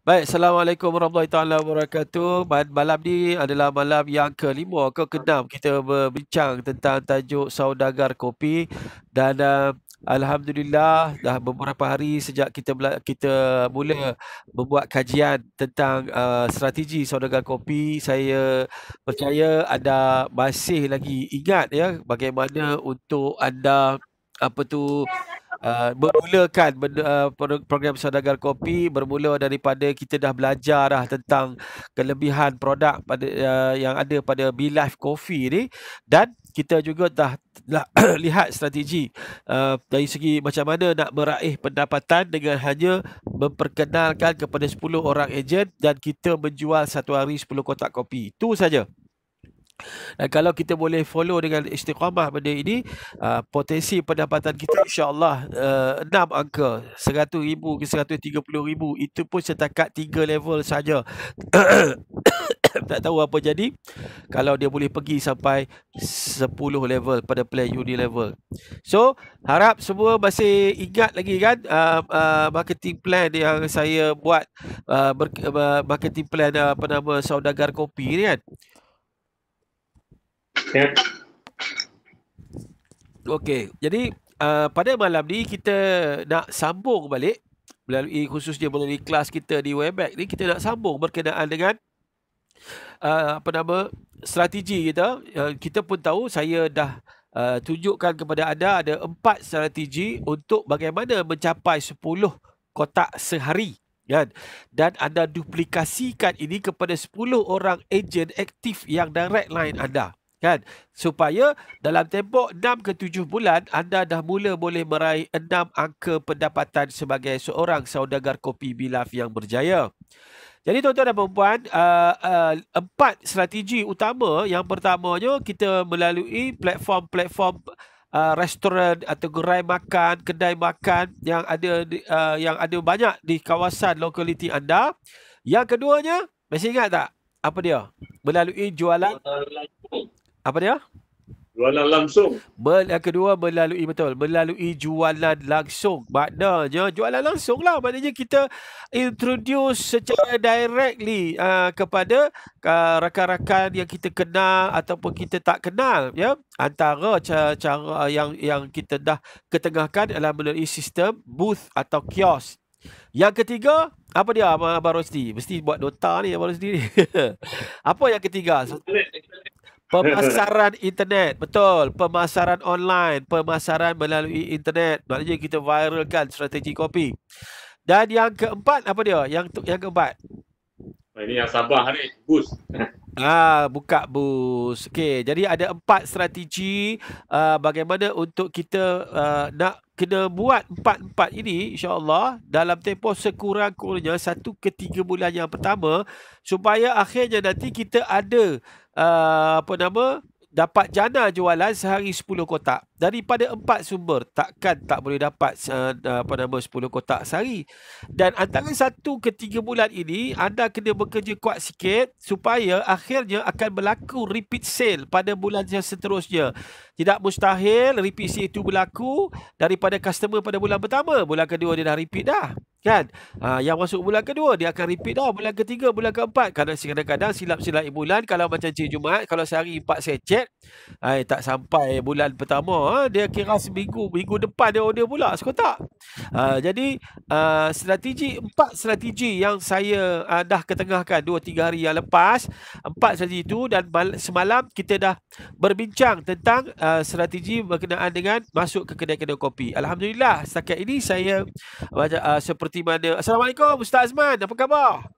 Baik, Assalamualaikum warahmatullahi taala wabarakatuh. Malam ni adalah malam yang kelima ke keenam kita berbincang tentang tajuk saudagar kopi dan alhamdulillah dah beberapa hari sejak kita mula membuat kajian tentang strategi saudagar kopi. Saya percaya anda masih lagi ingat ya bagaimana untuk anda apa tu bermulakan program saudagar kopi bermula daripada kita dah belajar dah tentang kelebihan produk yang ada pada BeLife Coffee ni, dan kita juga dah lihat strategi dari segi macam mana nak meraih pendapatan dengan hanya memperkenalkan kepada 10 orang ejen dan kita menjual satu hari 10 kotak kopi. Itu saja. Dan kalau kita boleh follow dengan istiqamah benda ini, potensi pendapatan kita insya-Allah 6 angka, 100,000 ke 130,000, itu pun setakat 3 level saja. Tak tahu apa jadi kalau dia boleh pergi sampai 10 level pada plan uni level. So, harap semua masih ingat lagi kan marketing plan yang saya buat, marketing plan apa nama saudagar kopi ni kan. Ya. Okey, jadi pada malam ni kita nak sambung balik khususnya melalui kelas kita di Webex ni, kita nak sambung berkenaan dengan apa nama strategi kita. Kita pun tahu saya dah tunjukkan kepada anda ada 4 strategi untuk bagaimana mencapai 10 kotak sehari kan, dan anda duplikasikan ini kepada 10 orang ejen aktif yang direct line anda kan, supaya dalam tempoh 6 ke 7 bulan anda dah mula boleh meraih 6 angka pendapatan sebagai seorang saudagar kopi BeLife yang berjaya. Jadi tuan-tuan dan perempuan, 4 strategi utama. Yang pertamanya kita melalui platform-platform restoran atau gerai makan, kedai makan yang ada banyak di kawasan lokaliti anda. Yang keduanya, masih ingat tak apa dia? Melalui jualan apa dia? Jualan langsung. Yang kedua melalui jualan langsung. Maknanya jualan langsung lah. Maknanya kita introduce secara directly kepada rakan-rakan yang kita kenal ataupun kita tak kenal ya. Antara cara yang kita dah ketengahkan adalah melalui sistem booth atau kios. Yang ketiga, apa dia Abang Rosdi? Mesti buat nota ni Abang Rosdi ni. Apa yang ketiga? Pemasaran internet, betul. Pemasaran online, pemasaran melalui internet. Maknanya kita viralkan strategi kopi. Dan yang keempat, apa dia? Yang keempat. Ini yang Sabah ni, boost. Buka boost. Okey, jadi ada 4 strategi bagaimana untuk kita nak kena buat 4 ini insya-Allah dalam tempoh sekurang-kurangnya 1 ke 3 bulan yang pertama, supaya akhirnya nanti kita ada dapat jana jualan sehari 10 kotak. Daripada 4 sumber, takkan tak boleh dapat 10 kotak sehari. Dan antara 1 ke 3 bulan ini, anda kena bekerja kuat sikit supaya akhirnya akan berlaku repeat sale pada bulan yang seterusnya. Tidak mustahil repeat sale itu berlaku daripada customer pada bulan pertama. Bulan kedua dia dah repeat dah. Kan? Yang masuk bulan kedua dia akan repeat dah, bulan ketiga, bulan keempat. Kadang silap-silap bulan. Kalau macam Cik Jumaat, kalau sehari 4 secet, tak sampai bulan pertama, dia kira minggu depan dia order pula sekotak. Jadi strategi 4 strategi yang saya dah ketengahkan 2-3 hari yang lepas. 4 strategi itu, dan semalam kita dah berbincang tentang strategi berkenaan dengan masuk ke kedai-kedai kopi. Alhamdulillah setakat ini saya seperti mana. Assalamualaikum Ustaz Azman, apa khabar?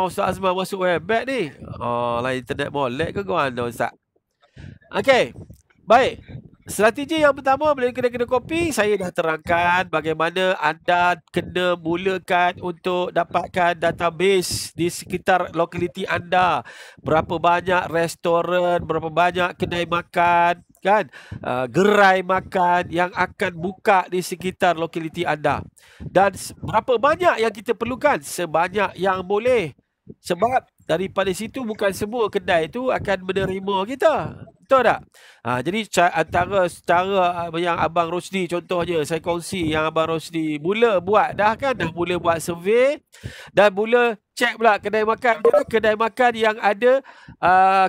Ustaz Azman masuk Webex ni. Lain internet molek ke kau anda Ustaz? Okey, baik. Strategi yang pertama melalui kedai-kedai kopi, saya dah terangkan bagaimana anda kena mulakan untuk dapatkan database di sekitar lokaliti anda. Berapa banyak restoran, berapa banyak kedai makan, kan? Gerai makan yang akan buka di sekitar lokaliti anda. Dan berapa banyak yang kita perlukan? Sebanyak yang boleh. Sebab daripada situ bukan semua kedai tu akan menerima kita. Betul tak? Jadi antara cara yang Abang Rosdi contohnya saya kongsi, yang Abang Rosdi mula buat dah kan, dah mula buat survey dan mula check pula kedai makan yang ada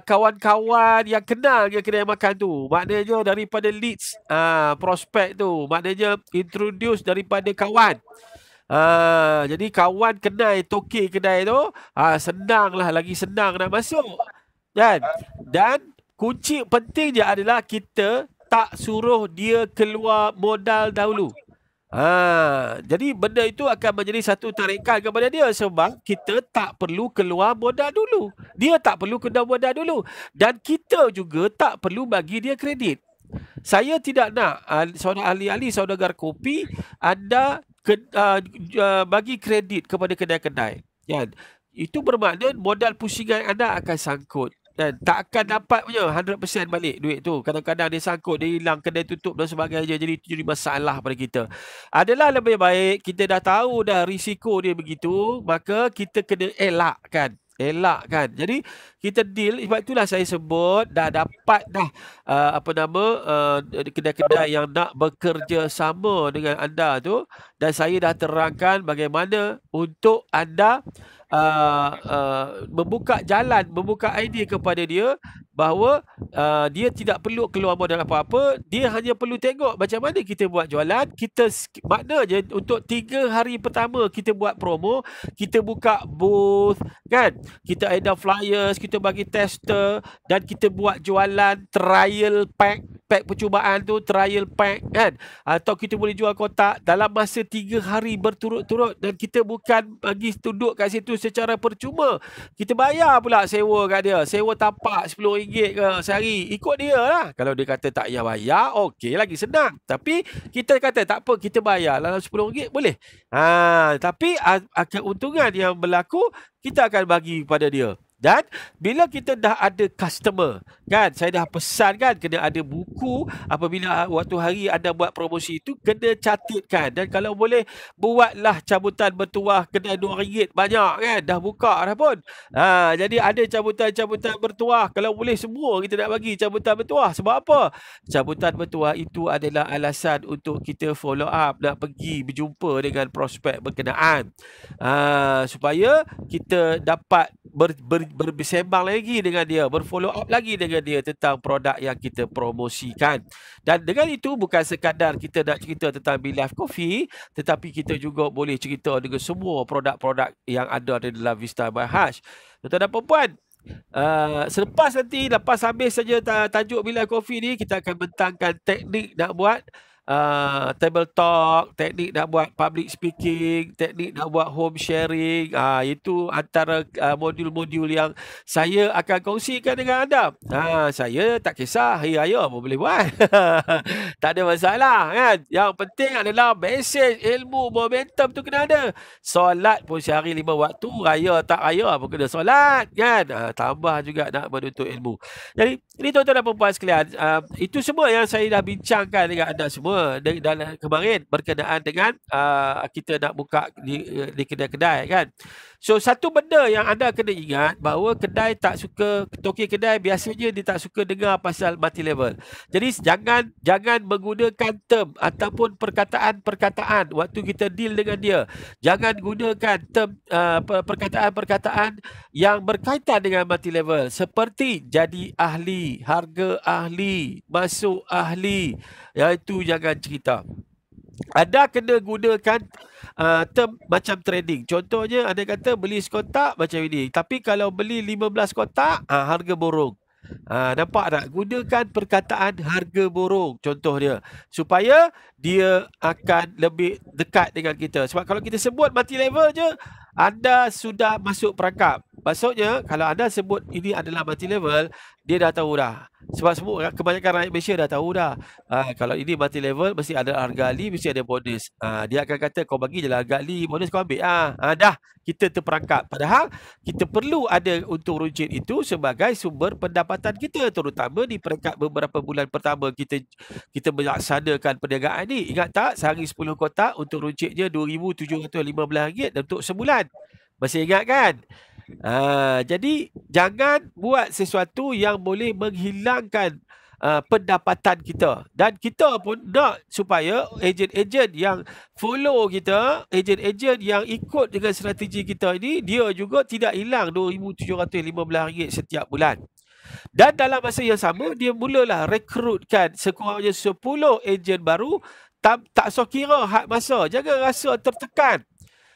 kawan-kawan yang kenal dengan kedai makan tu. Maknanya daripada leads prospek tu, maknanya introduce daripada kawan. Jadi kawan kenal toke kedai tu, senanglah, lagi senang nak masuk kan. Dan kunci pentingnya adalah kita tak suruh dia keluar modal dahulu. Jadi benda itu akan menjadi satu tarikan kepada dia sebab kita tak perlu keluar modal dulu. Dia tak perlu keluar modal dulu. Dan kita juga tak perlu bagi dia kredit. Saya tidak nak saudara ahli-ahli saudagar kopi anda bagi kredit kepada kedai-kedai. Kan? Itu bermakna modal pusingan anda akan sangkut. Dan tak akan dapat punya 100% balik duit tu. Kadang-kadang dia sangkut, dia hilang, kedai tutup dan sebagainya. Jadi itu jadi masalah pada kita. Adalah lebih baik kita dah tahu dah risiko dia begitu, maka kita kena elakkan. Jadi kita deal. Sebab itulah saya sebut dah dapat dah kedai-kedai yang nak bekerja sama dengan anda tu, dan saya dah terangkan bagaimana untuk anda membuka jalan, membuka idea kepada dia bahawa dia tidak perlu keluar modal apa-apa. Dia hanya perlu tengok macam mana kita buat jualan. Maknanya untuk 3 hari pertama kita buat promo, kita buka booth kan, kita ada flyers, kita bagi tester, dan kita buat jualan trial pack percubaan tu, trial pack kan, atau kita boleh jual kotak dalam masa 3 hari berturut-turut, dan kita bukan bagi duduk kat situ secara percuma. Kita bayar pula sewa kat dia, sewa tapak RM10 ke sehari, ikut dia lah. Kalau dia kata tak payah bayar, okey, lagi senang. Tapi kita kata tak apa, kita bayar dalam RM10 boleh. Tapi keuntungan yang berlaku kita akan bagi kepada dia. Dan bila kita dah ada customer kan, saya dah pesan kan, kena ada buku. Apabila waktu hari anda buat promosi itu, kena catatkan. Dan kalau boleh, buatlah cabutan bertuah kedai RM2 banyak kan, dah buka dah pun. Jadi ada cabutan-cabutan bertuah. Kalau boleh semua kita nak bagi cabutan bertuah. Sebab apa? Cabutan bertuah itu adalah alasan untuk kita follow up, nak pergi berjumpa dengan prospek berkenaan, supaya kita dapat bersembang lagi dengan dia, berfollow up lagi dengan dia tentang produk yang kita promosikan. Dan dengan itu bukan sekadar kita nak cerita tentang Be Live Coffee, tetapi kita juga boleh cerita dengan semua produk-produk yang ada di dalam Vista by Harsh. Tuan-tuan dan puan-puan, lepas habis saja tajuk Be Live Coffee ni, kita akan bentangkan teknik nak buat table talk, teknik nak buat public speaking, teknik nak buat home sharing. Itu antara modul-modul yang saya akan kongsikan dengan anda. Saya tak kisah hari raya pun boleh buat. Tak ada masalah kan. Yang penting adalah mesej, ilmu, momentum tu kena ada. Solat pun sehari 5 waktu, raya tak raya pun kena solat kan. Tambah juga nak menuntut ilmu. Jadi ini tuan-tuan dan puan-puan sekalian, itu semua yang saya dah bincangkan dengan anda semua dalam kemarin berkenaan dengan kita nak buka di kedai-kedai kan. So satu benda yang anda kena ingat, bahawa kedai tak suka, toke kedai biasanya dia tak suka dengar pasal multi level. Jadi jangan menggunakan term ataupun perkataan-perkataan waktu kita deal dengan dia. Jangan gunakan term perkataan-perkataan yang berkaitan dengan multi level, seperti jadi ahli, harga ahli, masuk ahli. Itu jangan cerita. Anda kena gunakan term macam trading. Contohnya anda kata beli sekotak macam ini, tapi kalau beli 15 kotak harga borong. Nampak tak? Gunakan perkataan harga borong contoh dia, supaya dia akan lebih dekat dengan kita. Sebab kalau kita sebut multi level je, anda sudah masuk perangkap. Maksudnya kalau anda sebut ini adalah multi level, dia dah tahu dah. Sebab semua kebanyakan rakyat Malaysia dah tahu dah. Kalau ini multi level, mesti ada harga ahli, mesti ada bonus. Dia akan kata kau bagi je lah harga ahli, bonus kau ambil. Dah kita terperangkap. Padahal kita perlu ada untung runcit itu sebagai sumber pendapatan kita, terutama di peringkat beberapa bulan pertama kita melaksanakan perniagaan ni. Ingat tak, sehari 10 kotak, untung runcitnya RM2,715 untuk sebulan. Masih ingat kan? Jadi jangan buat sesuatu yang boleh menghilangkan pendapatan kita. Dan kita pun nak supaya ejen-ejen yang follow kita, ejen-ejen yang ikut dengan strategi kita ini, dia juga tidak hilang RM2,715 setiap bulan. Dan dalam masa yang sama, dia mulalah rekrutkan sekurang-kurangnya 10 ejen baru. Tak so kira had masa. Jangan rasa tertekan.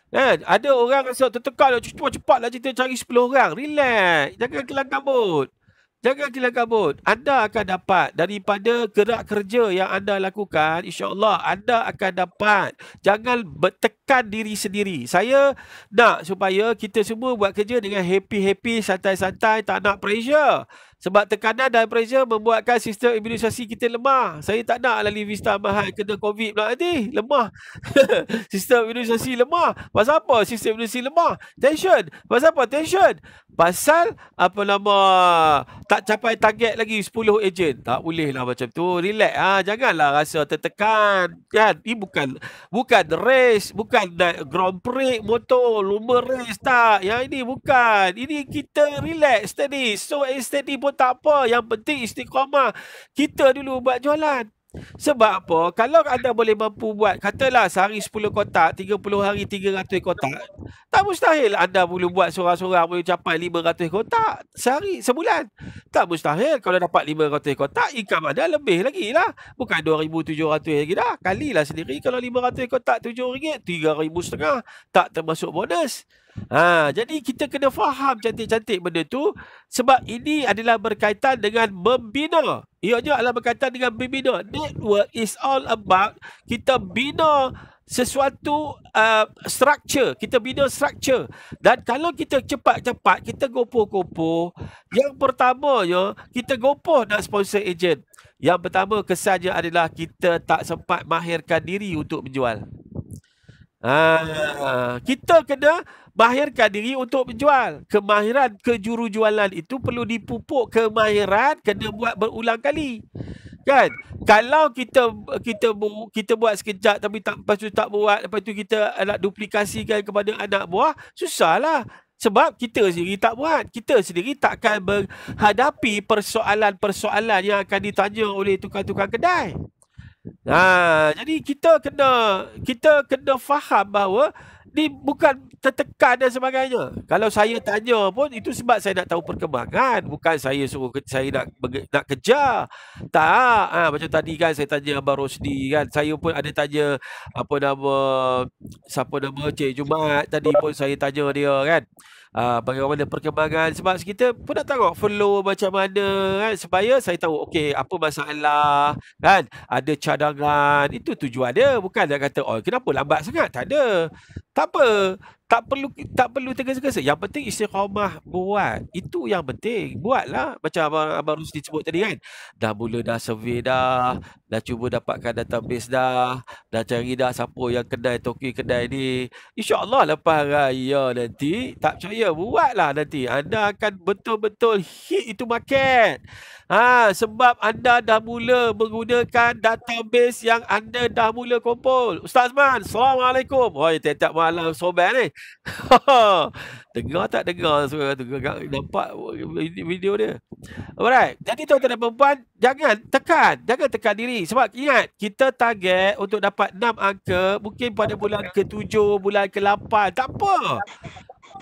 Kan? Ada orang rasa tertekan, cepat-cepatlah kita cari 10 orang. Relax. Jangan kelang kabut. Jangan kelang kabut. Anda akan dapat daripada gerak kerja yang anda lakukan, insya-Allah anda akan dapat. Jangan bertekan diri sendiri. Saya nak supaya kita semua buat kerja dengan happy-happy, santai-santai, tak nak pressure. Sebab tekanan dan pressure membuatkan sistem imunisasi kita lemah. Saya tak nak Lali Vista mahal kena COVID pula nanti. Lemah. Sistem imunisasi lemah. Pasal apa sistem imunisasi lemah? Tension. Pasal apa tension? Pasal tak capai target lagi 10 ejen. Tak boleh lah macam tu. Relax. Janganlah rasa tertekan. Kan? Ini bukan race, bukan Grand Prix motor, lumba race, tak. Yang ini bukan. Ini kita relax, steady. So steady pun tak apa. Yang penting istiqamah. Kita dulu buat jualan. Sebab apa? Kalau anda boleh mampu buat, katalah sehari 10 kotak, 30 hari 300 kotak, tak mustahil anda boleh buat seorang-seorang boleh capai 500 kotak sehari, sebulan. Tak mustahil. Kalau dapat 500 kotak, income anda lebih lagi lah. Bukan 2,700 lagi dah. Kalilah sendiri. Kalau 500 kotak RM7, 3,500. Tak termasuk bonus. Jadi kita kena faham cantik-cantik benda tu, sebab ini adalah berkaitan dengan membina. Ianya adalah berkaitan dengan membina. Network is all about kita bina sesuatu structure. Kita bina structure. Dan kalau kita cepat-cepat, kita gopoh-gopoh. Yang pertamanya, kita gopoh nak sponsor ejen. Yang pertama kesannya adalah kita tak sempat mahirkan diri untuk menjual. Kita kena mahirkan diri untuk menjual. Kemahiran kejurujualan itu perlu dipupuk. Kemahiran kena buat berulang kali. Kan? Kalau kita buat sekejap tapi lepas tu tak buat, lepas tu kita nak duplikasikan kepada anak buah, susahlah. Sebab kita sendiri tak buat. Kita sendiri takkan menghadapi persoalan-persoalan yang akan ditanya oleh tukang-tukang kedai. Jadi kita kena faham bahawa ni bukan tertekan dan sebagainya. Kalau saya tanya pun itu sebab saya nak tahu perkembangan, bukan saya suruh saya nak kejar. Tak. Macam tadi kan saya tanya Abang Rosdi kan, saya pun ada tanya siapa nama Cik Jumat tadi pun saya tanya dia kan. Bagaimana perkembangan, sebab kita pun nak tengok flow macam mana kan, supaya saya tahu okey apa masalah kan, ada cadangan. Itu tujuan dia, bukan nak kata kenapa lambat sangat. Tak ada. Tak apa. Tak perlu tergesa-gesa. Yang penting istiqamah buat. Itu yang penting. Buatlah macam Abang Rusdi sebut tadi kan. Dah mula dah survey dah cuba dapatkan database dah cari dah siapa yang toki kedai ni. InsyaAllah lepas raya nanti, tak percaya, buatlah nanti. Anda akan betul-betul hit itu market. Sebab anda dah mula menggunakan database yang anda dah mula kumpul. Ustaz Man, Assalamualaikum. Tiap-tiap malam sobat ni. Dengar tak dengar suara tu? Nampak video dia. Alright. Jadi tuan-tuan dan puan-puan, jangan tekan diri. Sebab ingat, kita target untuk dapat 6 angka mungkin pada bulan ke-7, bulan ke-8. Tak apa.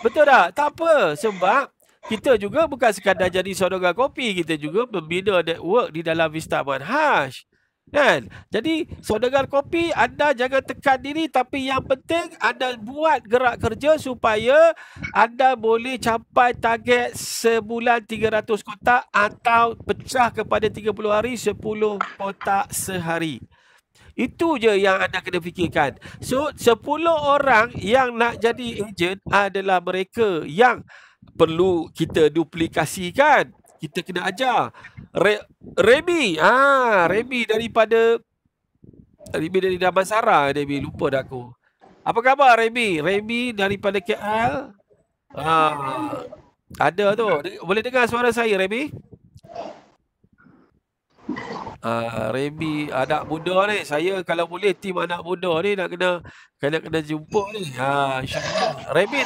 Betul tak? Tak apa. Sebab kita juga bukan sekadar jadi saudagar kopi, kita juga membina network di dalam Vista Manhaj. Kan? Jadi saudagar kopi, anda jangan tekan diri, tapi yang penting anda buat gerak kerja supaya anda boleh capai target sebulan 300 kotak atau pecah kepada 30 hari 10 kotak sehari. Itu je yang anda kena fikirkan. So 10 orang yang nak jadi ejen adalah mereka yang perlu kita duplikasikan. Kita kena ajar. Remy daripada Remy dari Damansara. Remy, lupa dah aku. Apa khabar Remy? Remy daripada KL. Ada tu. Boleh dengar suara saya Remy? Remy anak muda ni, saya kalau boleh tim anak muda ni nak kena jumpa ni. InsyaAllah. Remy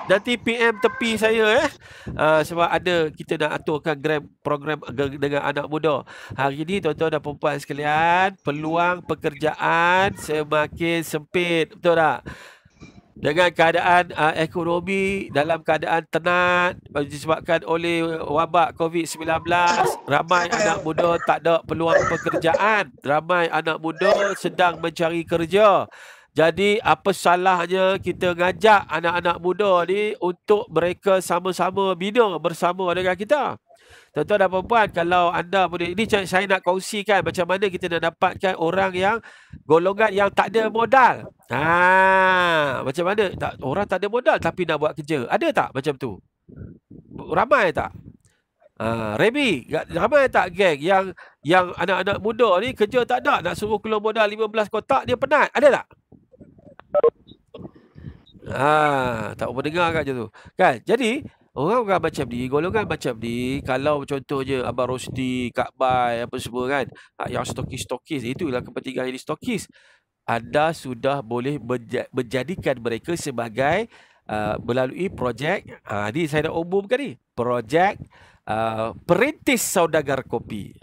nanti PM tepi saya sebab kita nak aturkan program dengan anak muda. Hari ni tuan-tuan dan puan-puan sekalian, peluang pekerjaan semakin sempit, betul tak? Dengan keadaan ekonomi dalam keadaan tenat disebabkan oleh wabak COVID-19, ramai anak muda tak ada peluang pekerjaan. Ramai anak muda sedang mencari kerja. Jadi apa salahnya kita ngajak anak-anak muda ni untuk mereka sama-sama bina bersama dengan kita. Tuan-tuan dan puan-puan, kalau anda boleh, ini saya nak kongsikan macam mana kita nak dapatkan orang yang golongan yang tak ada modal. Macam mana? Orang tak ada modal tapi nak buat kerja. Ada tak macam tu? Ramai tak? Remy, ramai tak geng yang anak-anak muda ni kerja tak ada, nak suruh keluar modal 15 kotak dia penat. Ada tak? Tak apa dengar kat je tu. Kan? Jadi orang macam ni, golongan macam ni, kalau contohnya Abang Rosti, Kak Bai, apa semua kan, yang stokis-stokis, itulah kepentingan jadi stokis. Anda sudah boleh menjadikan mereka sebagai melalui projek, ni saya nak umumkan ni, projek perintis saudagar kopi.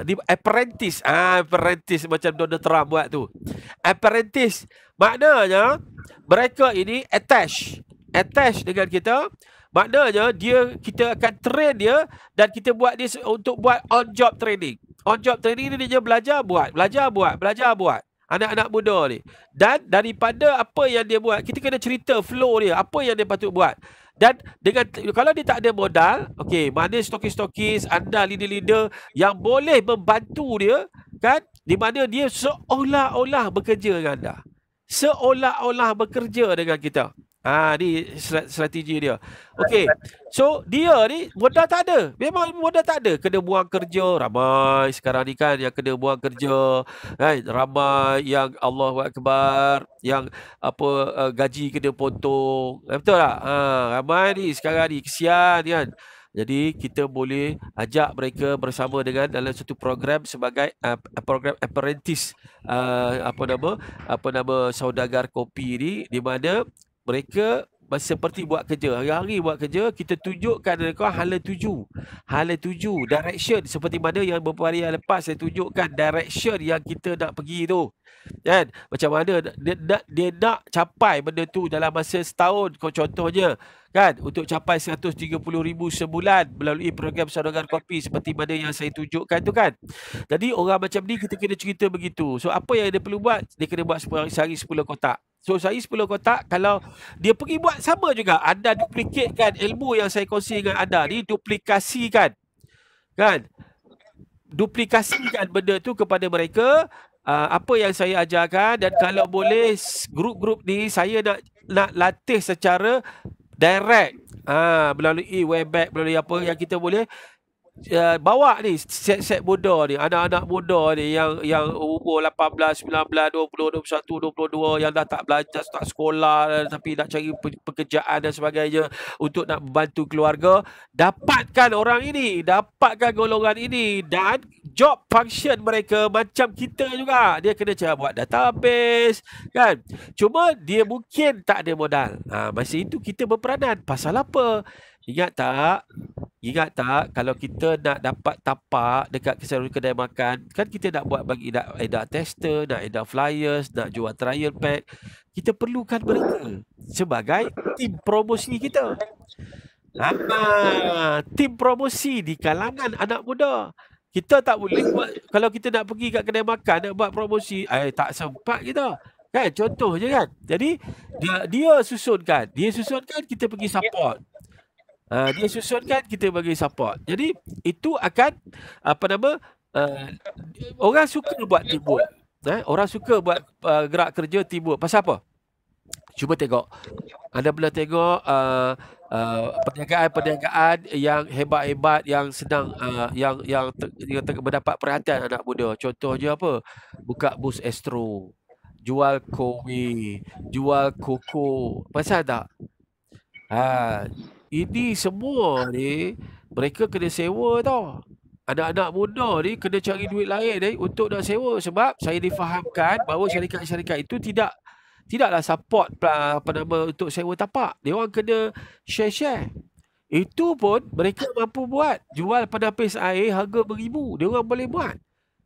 Ni apprentice. Apprentice macam Donald Trump buat tu. Apprentice maknanya mereka ini attach dengan kita. Maknanya kita akan train dia dan kita buat dia untuk buat on job training. On job training ni dia belajar buat. Anak-anak muda ni. Dan daripada apa yang dia buat, kita kena cerita flow dia, apa yang dia patut buat. Dan kalau dia tak ada modal, mana stokis-stokis, anda leader-leader yang boleh membantu dia, kan? Di mana dia seolah-olah bekerja dengan anda. Seolah-olah bekerja dengan kita. Ni strategi dia. So dia ni modal tak ada. Memang modal tak ada. Kena buang kerja. Ramai sekarang ni kan yang kena buang kerja. Kan? Ramai yang Allahu Akbar, yang gaji kena potong. Betul tak? Ramai ni sekarang ni. Kesian kan. Jadi kita boleh ajak mereka bersama dengan dalam satu program sebagai program apprentice saudagar kopi ni, di mana mereka seperti buat kerja. Hari-hari buat kerja, kita tunjukkan mereka hala tuju, direction, seperti mana yang beberapa hari yang lepas saya tunjukkan direction yang kita nak pergi tu. Kan? Macam mana dia nak capai benda tu dalam masa setahun, contohnya kan, untuk capai 130,000 sebulan melalui program saudagar kopi seperti mana yang saya tunjukkan tu kan. Jadi orang macam ni kita kena cerita begitu. So apa yang dia perlu buat? Dia kena buat sehari 10 kotak. So sehari 10 kotak, kalau dia pergi buat sama juga, anda duplikatkan ilmu yang saya kongsi dengan anda ni, duplikasikan benda tu kepada mereka. Apa yang saya ajarkan, dan kalau boleh grup-grup ni saya nak latih secara direct melalui Webex, melalui apa yang kita boleh bawa ni set muda ni, anak-anak muda ni yang umur 18, 19, 20, 21, 22 yang dah tak belajar, tak sekolah tapi nak cari pekerjaan dan sebagainya untuk nak membantu keluarga. Dapatkan orang ini, dapatkan golongan ini, dan job function mereka macam kita juga. Dia kena cara buat database kan. Cuma dia mungkin tak ada modal. Masa itu kita berperanan. Pasal apa? Ingat tak kalau kita nak dapat tapak dekat kedai makan, kan kita nak buat bagi edak tester, nak edak flyers, nak jual trial pack. Kita perlukan mereka sebagai tim promosi kita. Tim promosi di kalangan anak muda. Kita tak boleh buat, kalau kita nak pergi kat kedai makan nak buat promosi, tak sempat kita. Kan contohnya kan. Jadi dia susunkan, kita pergi support. Dia susunkan, kita bagi support. Jadi itu akan orang suka buat teamwork. Orang suka buat gerak kerja teamwork. Pasal apa? Cuba tengok. Anda boleh tengok perniagaan yang hebat-hebat, yang sedang yang mendapat perhatian anak muda. Contohnya apa? Buka bus Astro, jual kopi, jual koko. Pasal tak? Ini semua ni mereka kena sewa tau. anak-anak muda ni kena cari duit lain untuk nak sewa, sebab saya difahamkan bahawa syarikat-syarikat itu tidaklah support untuk sewa tapak. Dia orang kena share-share. Itu pun mereka mampu buat. Jual penapis air harga beribu. Dia orang boleh buat.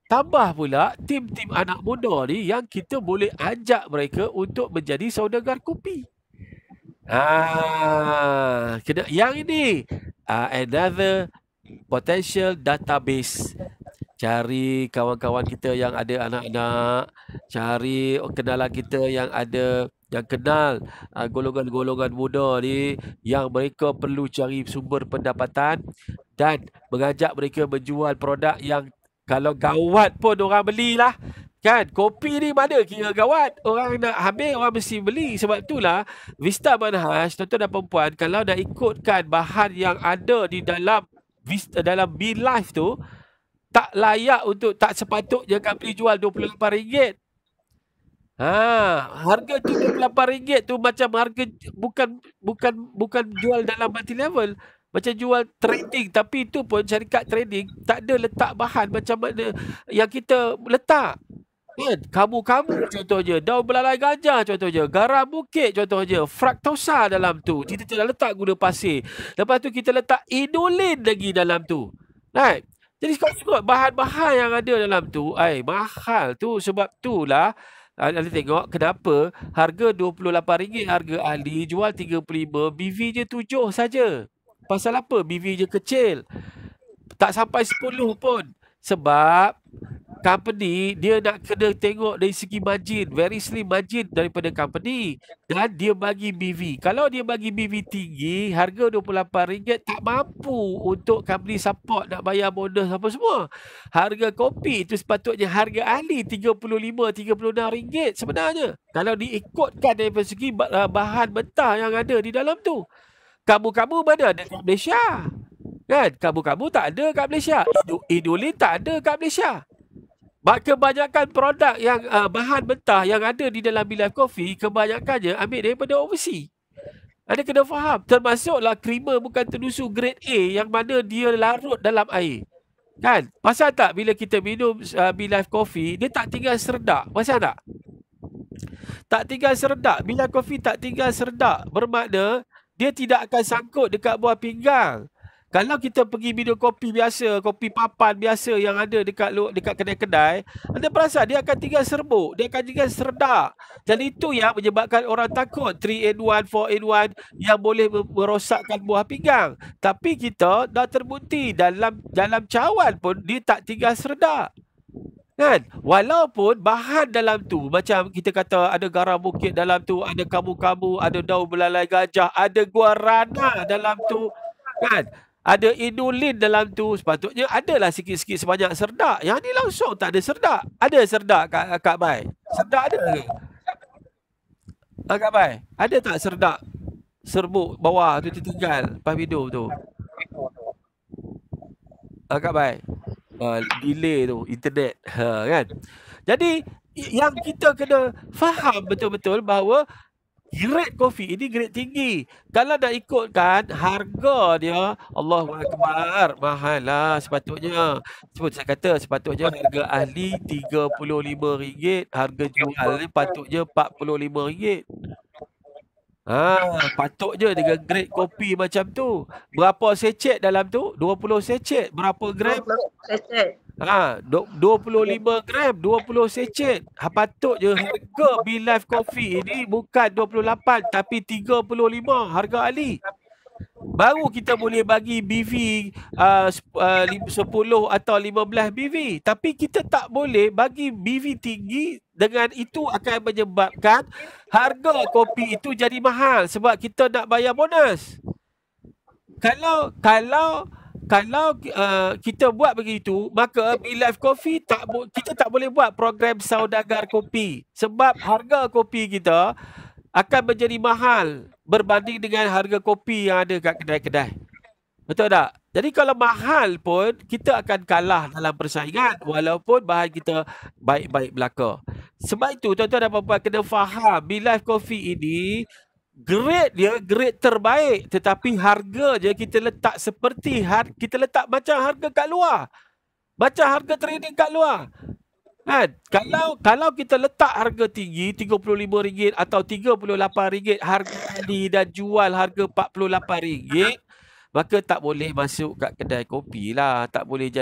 Tambah pula tim-tim anak muda ni yang kita boleh ajak mereka untuk menjadi saudagar kopi. Yang ini another potential database. Cari kawan-kawan kita yang ada anak-anak, cari kenalan kita yang ada yang kenal golongan-golongan muda ni yang mereka perlu cari sumber pendapatan dan mengajak mereka menjual produk yang kalau gawat pun orang belilah. Kan, kopi ni mana kira gawat. Orang nak ambil, orang mesti beli. Sebab itulah Vista Manhaj, tuan-tuan dan perempuan, kalau nak ikutkan bahan yang ada di dalam BeLife tu, tak layak untuk, tak sepatutnya company jual RM28. Harga tu RM28 tu macam harga bukan jual dalam multi level. Macam jual trading, tapi itu pun syarikat trading tak ada letak bahan macam mana yang kita letak. Kan? Kamu contohnya, daun belalai ganja contohnya, garam bukit contohnya, fruktosa dalam tu. Kita tidak letak gula pasir. Lepas tu kita letak inulin lagi dalam tu. Right? Jadi kalau bahan-bahan yang ada dalam tu, mahal tu. Sebab itulah anda tengok kenapa harga RM28 harga ahli, jual RM35, BV je 7 saja. Pasal apa? BV je kecil. Tak sampai 10 pun. Sebab company dia nak kena tengok dari segi margin, very slim margin daripada company, dan dia bagi BV. Kalau dia bagi BV tinggi, harga RM28 tak mampu untuk company support nak bayar bonus apa semua. Harga kopi itu sepatutnya harga ahli RM35-36 sebenarnya. Kalau diikutkan dari segi bahan mentah yang ada di dalam tu. Kamu mana ada kat Malaysia? Kan? Kamu tak ada kat Malaysia. Inulin tak ada kat Malaysia. Kebanyakan produk yang bahan mentah yang ada di dalam BeLife Coffee, kebanyakannya ambil daripada overseas. Anda kena faham. Termasuklah creamer bukan tenusu grade A yang mana dia larut dalam air. Kan? Pasal tak bila kita minum BeLife Coffee, dia tak tinggal seredak. Pasal tak? Tak tinggal seredak. BeLife Coffee tak tinggal seredak. Bermakna dia tidak akan sangkut dekat buah pinggang. Kalau kita pergi minum kopi biasa, kopi papan biasa yang ada dekat kedai-kedai, anda perasan dia akan tinggal serbuk, dia akan tinggal seredak. Dan itu yang menyebabkan orang takut 3-in-1, 4-in-1 yang boleh merosakkan buah pinggang. Tapi kita dah terbukti dalam cawan pun dia tak tinggal seredak. Kan? Walaupun bahan dalam tu, macam kita kata ada garam bukit dalam tu, ada kamu-kamu, ada daun belalai gajah, ada guarana dalam tu, kan? Ada inulin dalam tu, sepatutnya adalah sikit-sikit sebanyak serdak. Yang ni langsung tak ada serdak. Ada serdak Kak Bai? Serdak ada ke? Kak Bai, ada tak serdak? Serbuk bawah tu tertinggal lepas minum tu. Kak Bai, delay tu internet, kan? Jadi yang kita kena faham betul-betul bahawa grade kopi ini grade tinggi. Kalau nak ikutkan harga dia, Allahu Akbar, mahal lah sepatutnya. Seperti saya kata, sepatutnya harga ahli RM35, harga jual ni patutnya RM45. Patutnya dengan grade kopi macam tu. Berapa secet dalam tu? 20 secet. Berapa gram? 20 secet. 25 gram, 20 secet. Patutnya harga BeLife Coffee ini bukan 28 tapi 35 harga ahli. Baru kita boleh bagi BV 10 atau 15 BV. Tapi kita tak boleh bagi BV tinggi. Dengan itu akan menyebabkan harga kopi itu jadi mahal. Sebab kita nak bayar bonus. Kalau kita buat begitu, maka BeLife Coffee kita tak boleh buat program saudagar kopi. Sebab harga kopi kita akan menjadi mahal berbanding dengan harga kopi yang ada kat kedai-kedai. Betul tak? Jadi kalau mahal pun, kita akan kalah dalam persaingan walaupun bahan kita baik-baik belaka. Sebab itu, tuan-tuan dan puan-puan kena faham, BeLife Coffee ini grade dia grade terbaik, tetapi harga je kita letak seperti kita letak macam harga kat luar. Baca harga trading kat luar. Kan? Kalau kita letak harga tinggi RM35 atau RM38 harga Ali dan jual harga RM48, maka tak boleh masuk kat kedai kopi lah. Tak boleh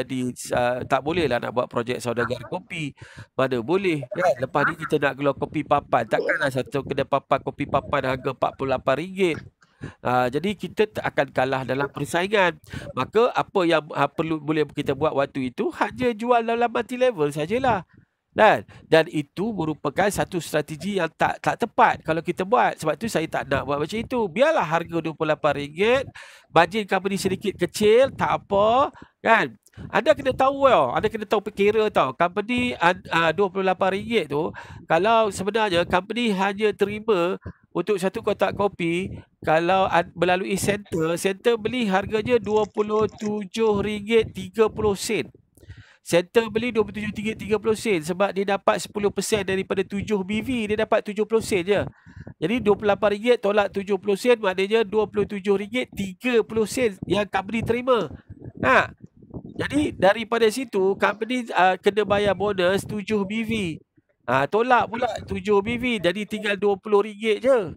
tak boleh lah nak buat projek saudagar kopi. Mana boleh kan? Lepas ni kita nak keluar kopi papan. Takkanlah satu kedai papan kopi papan harga RM48. Jadi kita akan kalah dalam persaingan. Maka apa yang perlu boleh kita buat waktu itu hanya jual dalam multi level sajalah. Dan itu merupakan satu strategi yang tak tepat kalau kita buat. Sebab tu saya tak nak buat macam itu. Biarlah harga RM28, margin company sedikit kecil, tak apa, kan? Anda kena tahu anda kena tahu kira tau. Company RM28 tu, kalau sebenarnya company hanya terima untuk satu kotak kopi, kalau melalui center beli harganya RM27.30. Center beli RM27.30 sebab dia dapat 10% daripada 7 BV, dia dapat 70 sen je. Jadi RM28 tolak 70 sen maknanya RM27.30 yang company terima. Jadi daripada situ company kena bayar bonus 7 BV. Tolak pula 7 BV, jadi tinggal RM20 je.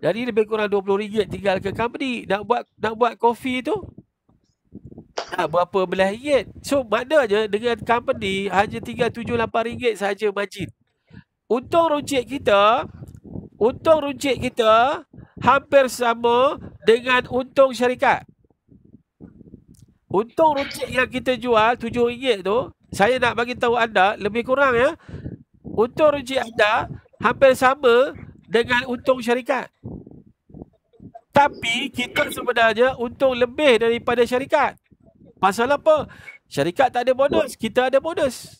Jadi lebih kurang RM20 tinggal ke company nak buat kopi tu. Berapa belas ringgit. So maknanya dengan company hanya tinggal RM78 sahaja margin. Untung runcit kita hampir sama dengan untung syarikat. Untung runcit yang kita jual RM7 tu, saya nak bagi tahu anda lebih kurang ya. Untung runcit anda hampir sama dengan untung syarikat. Tapi kita sebenarnya untung lebih daripada syarikat. Pasal apa? Syarikat tak ada bonus, kita ada bonus.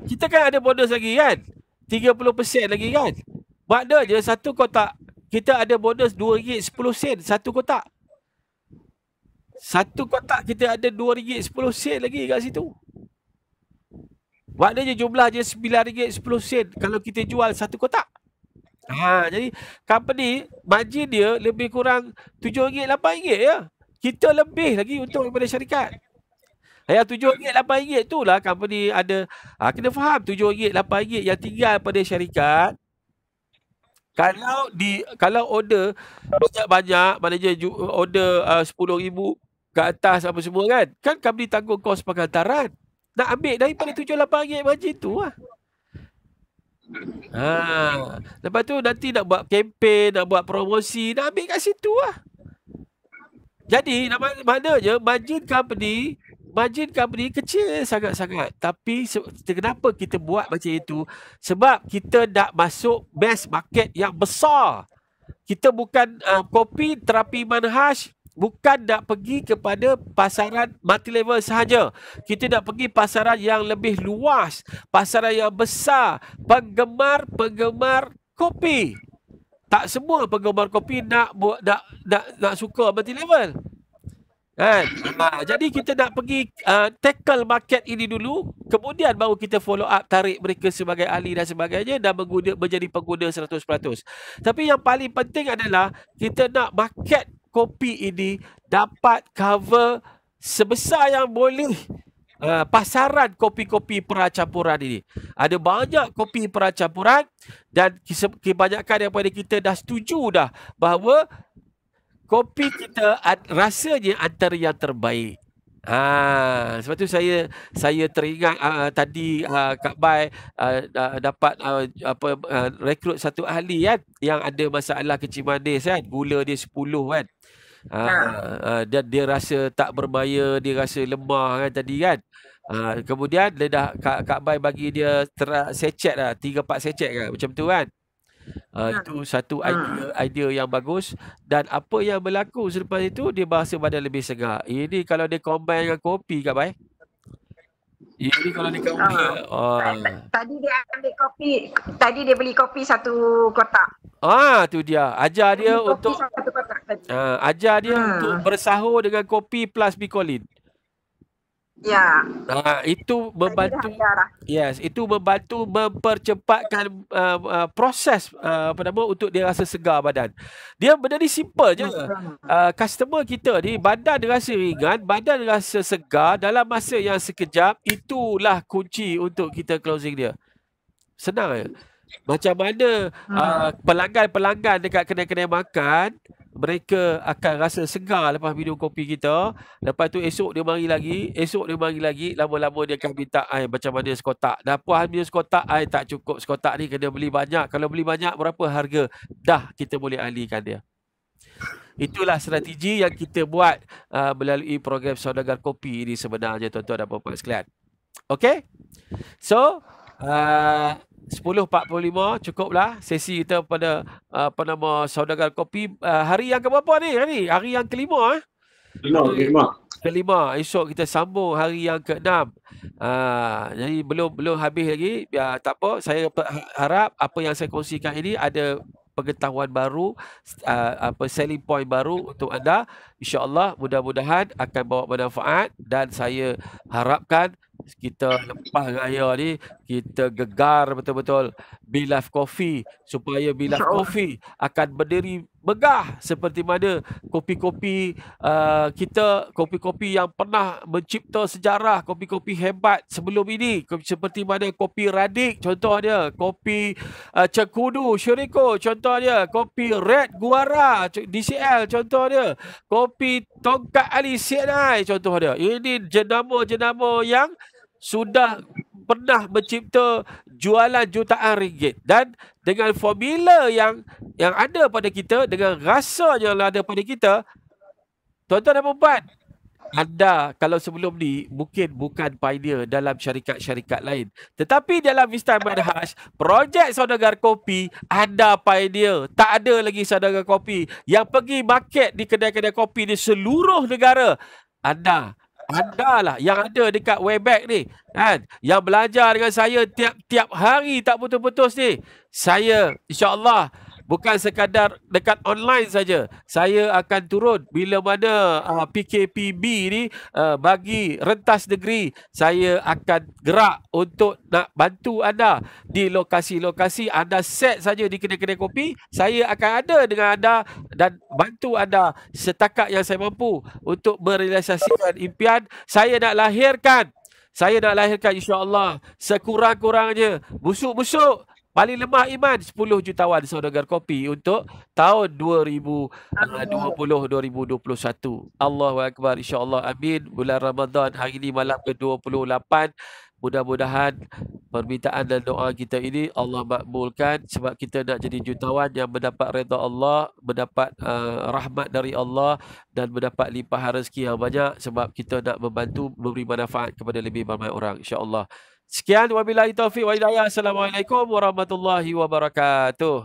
Kita kan ada bonus lagi kan? 30% lagi kan? Maknanya satu kotak kita ada bonus RM2.10 satu kotak. Satu kotak kita ada RM2.10 lagi kat situ. Maknanya jumlahnya RM9.10 kalau kita jual satu kotak. Jadi company margin dia lebih kurang RM7.8 ya. Kita lebih lagi untung daripada syarikat. Yang RM7.8 tu lah company ada. Kena faham RM7.8 yang tinggal pada syarikat. Kalau order banyak-banyak, maknanya order 10,000 ke atas apa semua kan. Kan company tanggung kos pengantaran. Nak ambil daripada RM7.8 margin tu lah. Lepas tu nanti nak buat kempen, nak buat promosi, nak ambil kat situ lah. Jadi maknanya margin company kecil sangat-sangat. Tapi kenapa kita buat macam itu? Sebab kita nak masuk mass market yang besar. Kita bukan kopi terapi manhaj, bukan nak pergi kepada pasaran multi level sahaja. Kita nak pergi pasaran yang lebih luas, pasaran yang besar, penggemar kopi. Tak semua penggemar kopi nak suka multi level. Jadi kita nak pergi tackle market ini dulu, kemudian baru kita follow up, tarik mereka sebagai ahli dan sebagainya dan menjadi pengguna 100%. Tapi yang paling penting adalah kita nak market kopi ini dapat cover sebesar yang boleh pasaran kopi-kopi percampuran ini. Ada banyak kopi percampuran dan kebanyakan daripada kita dah setuju dah bahawa kopi kita rasanya antara yang terbaik. Sebab tu saya teringat tadi Kak Bai dapat rekrut satu ahli kan yang ada masalah kecil manis kan, gula dia 10 kan. Dan dia rasa tak bermaya, dia rasa lemah kan tadi kan. Kemudian dia dah Kak Bai bagi dia secet lah, 3-4 secet kan, macam tu kan. Itu satu idea yang bagus. Dan apa yang berlaku selepas itu, dia berasa badan lebih segar. Ini kalau dia combine dengan kopi Kak Bai. Ini kalau dia combine. Tadi dia ambil kopi, tadi dia beli kopi satu kotak. Tu dia. Ajar dia untuk untuk bersahur dengan kopi plus bicolin. Ya, Itu tadi dah membantu. ada dah. Yes, itu membantu mempercepatkan proses untuk dia rasa segar badan. Dia benda ni simple je. Customer kita ni badan dia rasa ringan, badan dia rasa segar dalam masa yang sekejap, itulah kunci untuk kita closing dia. Senang je. Macam mana pelanggan-pelanggan dekat kedai-kedai makan, mereka akan rasa segar lepas minum kopi kita. Lepas tu esok dia mari lagi, lama-lama dia akan minta air macam mana sekotak. Dah puas minum sekotak, air tak cukup sekotak ni, kena beli banyak. Kalau beli banyak, berapa harga? Dah kita boleh alihkan dia. Itulah strategi yang kita buat melalui program Saudagar Kopi ini sebenarnya, tuan-tuan dan puan-puan sekalian. Okay? So, 10.45 cukuplah sesi kita pada Saudagar Kopi. Hari yang keberapa ni? Hari yang kelima. Kelima. Esok kita sambung hari yang ke-6. Jadi belum habis lagi. Tak apa. Saya harap apa yang saya kongsikan ini ada pengetahuan baru, selling point baru untuk anda. InsyaAllah mudah-mudahan akan bawa manfaat, dan saya harapkan kita lepas raya ni kita gegar betul-betul Be-Life Coffee, supaya Be-Life Coffee akan berdiri megah seperti mana kopi-kopi kita, kopi-kopi yang pernah mencipta sejarah, kopi-kopi hebat sebelum ini, seperti mana kopi Radik contoh dia, kopi Cekudu Syuriko contoh dia, kopi Red Guara DCL contoh dia, kopi Tongkat Ali CNI contoh dia. Ini jenama-jenama yang sudah pernah mencipta jualan jutaan ringgit, dan dengan formula yang ada pada kita, dengan rasa yang ada pada kita, tuan-tuan dan puan-puan, anda kalau sebelum ni mungkin bukan pioneer dalam syarikat-syarikat lain, tetapi dalam Vista Manhaj, projek Saudagar Kopi, anda pioneer. Tak ada lagi Saudagar Kopi yang pergi market di kedai-kedai kopi di seluruh negara. Anda lah yang ada dekat Webex ni, kan, yang belajar dengan saya tiap hari tak putus-putus ni. Saya insya-Allah bukan sekadar dekat online saja. Saya akan turun bila mana PKPB ni bagi rentas negeri. Saya akan gerak untuk nak bantu anda di lokasi-lokasi. Anda set saja di kedai-kedai kopi, saya akan ada dengan anda dan bantu anda setakat yang saya mampu untuk merealisasikan impian. Saya nak lahirkan insya-Allah sekurang-kurangnya busuk-busuk paling lemah iman 10 jutawan Saudagar Kopi untuk tahun 2020-2021. Allahu Akbar, insya-Allah, amin. Bulan Ramadan hari ini malam ke-28. Mudah-mudahan permintaan dan doa kita ini Allah makbulkan, sebab kita nak jadi jutawan yang mendapat redha Allah, mendapat rahmat dari Allah, dan mendapat limpahan rezeki yang banyak, sebab kita nak membantu memberi manfaat kepada lebih ramai orang, insya-Allah. Sekian, wabillahi taufiq wa hidayah. Assalamualaikum warahmatullahi wabarakatuh.